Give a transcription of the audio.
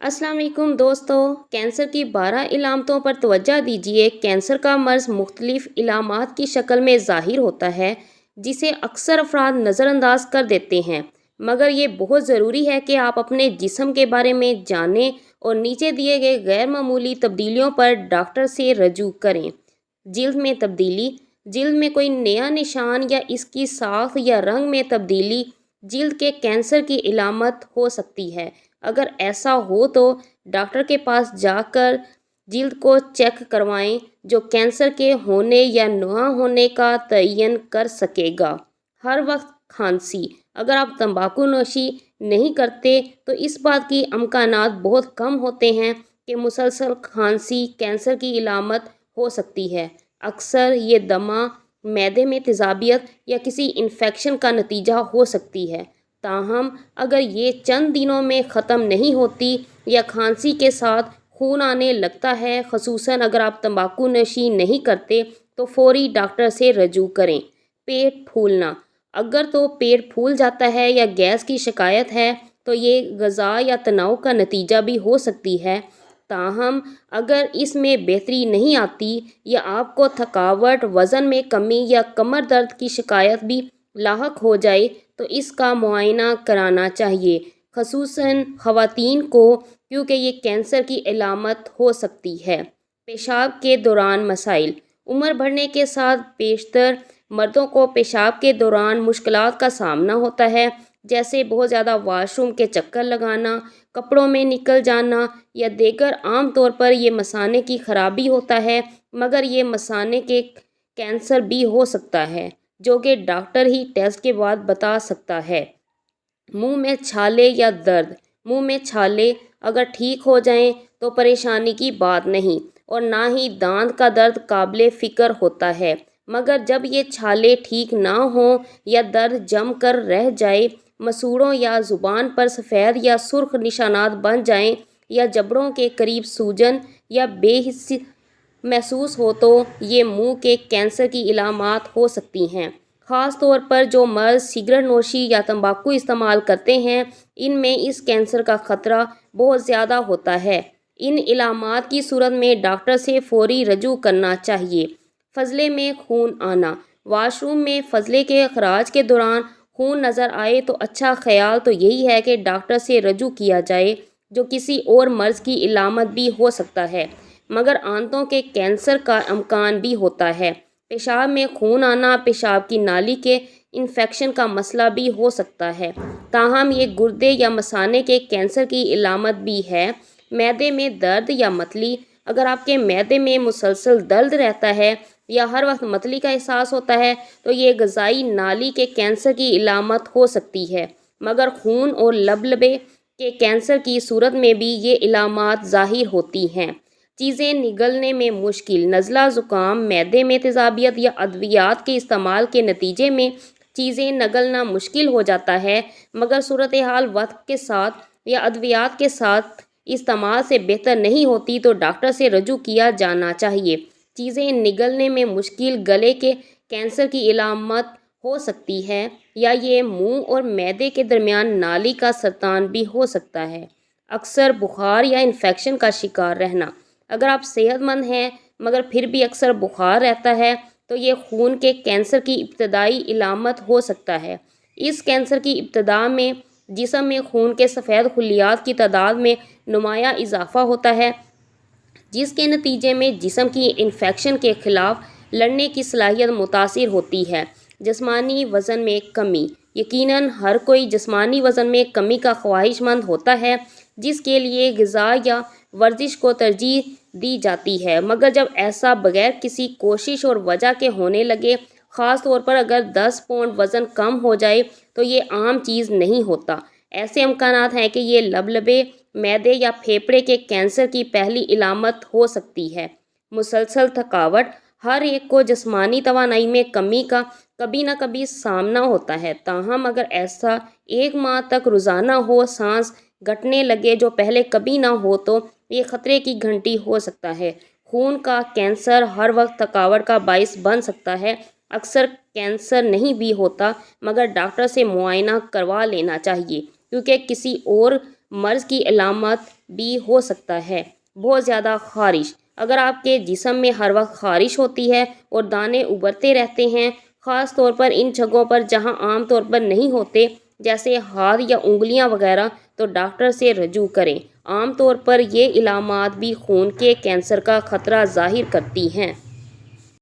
अस्सलाम वालेकुम दोस्तों। कैंसर की 12 इलामतों पर तवज्जो दीजिए। कैंसर का मर्ज़ मुख्तलिफ इलामात की शक्ल में ज़ाहिर होता है, जिसे अक्सर अफराद नज़रअंदाज कर देते हैं, मगर ये बहुत ज़रूरी है कि आप अपने जिस्म के बारे में जानें और नीचे दिए गए गैर मामूली तब्दीलियों पर डॉक्टर से रजू करें। जिल्द में तब्दीली। जिल्द में कोई नया निशान या इसकी साख या रंग में तब्दीली जिल्द के कैंसर की इलामत हो सकती है। अगर ऐसा हो तो डॉक्टर के पास जाकर जिल्द को चेक करवाएं, जो कैंसर के होने या ना होने का तयन कर सकेगा। हर वक्त खांसी। अगर आप तंबाकू नोशी नहीं करते तो इस बात की अमकानात बहुत कम होते हैं कि मुसलसल खांसी कैंसर की इलामत हो सकती है। अक्सर ये दमा, मैदे में तेज़ाबियत या किसी इन्फेक्शन का नतीजा हो सकती है। ताहम अगर ये चंद दिनों में ख़त्म नहीं होती या खांसी के साथ खून आने लगता है, ख़ुसूसन अगर आप तंबाकू नोशी नहीं करते, तो फ़ौरी डॉक्टर से रजू करें। पेट फूलना। अगर तो पेट फूल जाता है या गैस की शिकायत है तो ये ग़ज़ा या तनाव का नतीजा भी हो सकती है। ताहम अगर इसमें बेहतरी नहीं आती या आपको थकावट, वज़न में कमी या कमर दर्द की शिकायत भी लाहक हो जाए तो इसका मुआयना कराना चाहिए, ख़ुसूसन ख़वातीन को, क्योंकि ये कैंसर की इलामत हो सकती है। पेशाब के दौरान मसाइल। उम्र बढ़ने के साथ पेशतर मर्दों को पेशाब के दौरान मुश्किलात का सामना होता है, जैसे बहुत ज़्यादा वाशरूम के चक्कर लगाना, कपड़ों में निकल जाना या देगर। आम तौर पर ये मसाने की खराबी होता है, मगर ये मसाने के कैंसर भी हो सकता है, जो कि डॉक्टर ही टेस्ट के बाद बता सकता है। मुंह में छाले या दर्द। मुंह में छाले अगर ठीक हो जाएं तो परेशानी की बात नहीं, और ना ही दांत का दर्द काबिले फ़िक्र होता है, मगर जब ये छाले ठीक ना हो या दर्द जम कर रह जाए, मसूड़ों या ज़ुबान पर सफ़ेद या सुर्ख निशानात बन जाएं, या जबड़ों के करीब सूजन या बेहिस्सी महसूस हो, तो ये मुंह के कैंसर की इलामात हो सकती हैं। ख़ास तौर पर जो मर्द सिगरेट नोशी या तंबाकू इस्तेमाल करते हैं, इनमें इस कैंसर का ख़तरा बहुत ज़्यादा होता है। इन इलामात की सूरत में डॉक्टर से फ़ौरी रजू करना चाहिए। फ़ज़ले में खून आना। वाशरूम में फ़ज़ले के अखराज के दौरान खून नज़र आए तो अच्छा ख्याल तो यही है कि डॉक्टर से रजू किया जाए, जो किसी और मर्ज़ की इलामत भी हो सकता है, मगर आंतों के कैंसर का इम्कान भी होता है। पेशाब में खून आना पेशाब की नाली के इन्फेक्शन का मसला भी हो सकता है, ताहम ये गुर्दे या मसाने के कैंसर की इलामत भी है। मैदे में दर्द या मतली। अगर आपके मैदे में मुसलसल दर्द रहता है या हर वक्त मतली का एहसास होता है, तो ये ग़ज़ाई नाली के कैंसर की इलामत हो सकती है, मगर खून और लबलबे के कैंसर की सूरत में भी ये इलामात ज़ाहिर होती हैं। चीज़ें निगलने में मुश्किल। नज़ला, ज़ुकाम, मैदे में तेज़ाबियत या अद्वियात के इस्तेमाल के नतीजे में चीज़ें निगलना मुश्किल हो जाता है, मगर सूरत हाल वक्त के साथ या अद्वियात के साथ इस्तेमाल से बेहतर नहीं होती तो डॉक्टर से रजू किया जाना चाहिए। चीज़ें निगलने में मुश्किल गले के कैंसर की इलामत हो सकती है, या ये मुंह और मैदे के दरमियान नाली का सरतान भी हो सकता है। अक्सर बुखार या इन्फेक्शन का शिकार रहना। अगर आप सेहतमंद हैं मगर फिर भी अक्सर बुखार रहता है, तो ये खून के कैंसर की इब्तदाई इलामत हो सकता है। इस कैंसर की इब्तदा में जिस्म में खून के सफ़ेद खुलियात की तादाद में नुमाया इजाफा होता है, जिसके नतीजे में जिस्म की इन्फेक्शन के ख़िलाफ़ लड़ने की सलाहियत मुतासिर होती है। जिस्मानी वज़न में कमी। यकीनन हर कोई जिस्मानी वज़न में कमी का ख्वाहिशमंद होता है, जिसके लिए ग़िज़ा या वर्जिश को तरजीह दी जाती है, मगर जब ऐसा बगैर किसी कोशिश और वजह के होने लगे, ख़ास तौर पर अगर 10 पाउंड वज़न कम हो जाए, तो ये आम चीज़ नहीं होता। ऐसे इम्कानात हैं कि ये लबलबे, मैदे या फेफड़े के कैंसर की पहली इलामत हो सकती है। मुसलसल थकावट। हर एक को जिस्मानी तवानाई में कमी का कभी ना कभी सामना होता है, ताहम अगर ऐसा 1 माह तक रोज़ाना हो, सांस घटने लगे जो पहले कभी ना हो, तो ये ख़तरे की घंटी हो सकता है। खून का कैंसर हर वक्त थकावट का बाइस बन सकता है। अक्सर कैंसर नहीं भी होता, मगर डॉक्टर से मुआयना करवा लेना चाहिए, क्योंकि किसी और مرض کی علامت بھی ہو سکتا ہے۔ بہت زیادہ خارش، اگر آپ کے جسم میں ہر وقت خارش ہوتی ہے اور دانے ابھرتے رہتے ہیں، خاص طور پر ان جگہوں پر جہاں عام طور پر نہیں ہوتے جیسے ہاتھ یا انگلیاں وغیرہ، تو ڈاکٹر سے رجوع کریں۔ عام طور پر یہ علامات بھی خون کے کینسر کا خطرہ ظاہر کرتی ہیں۔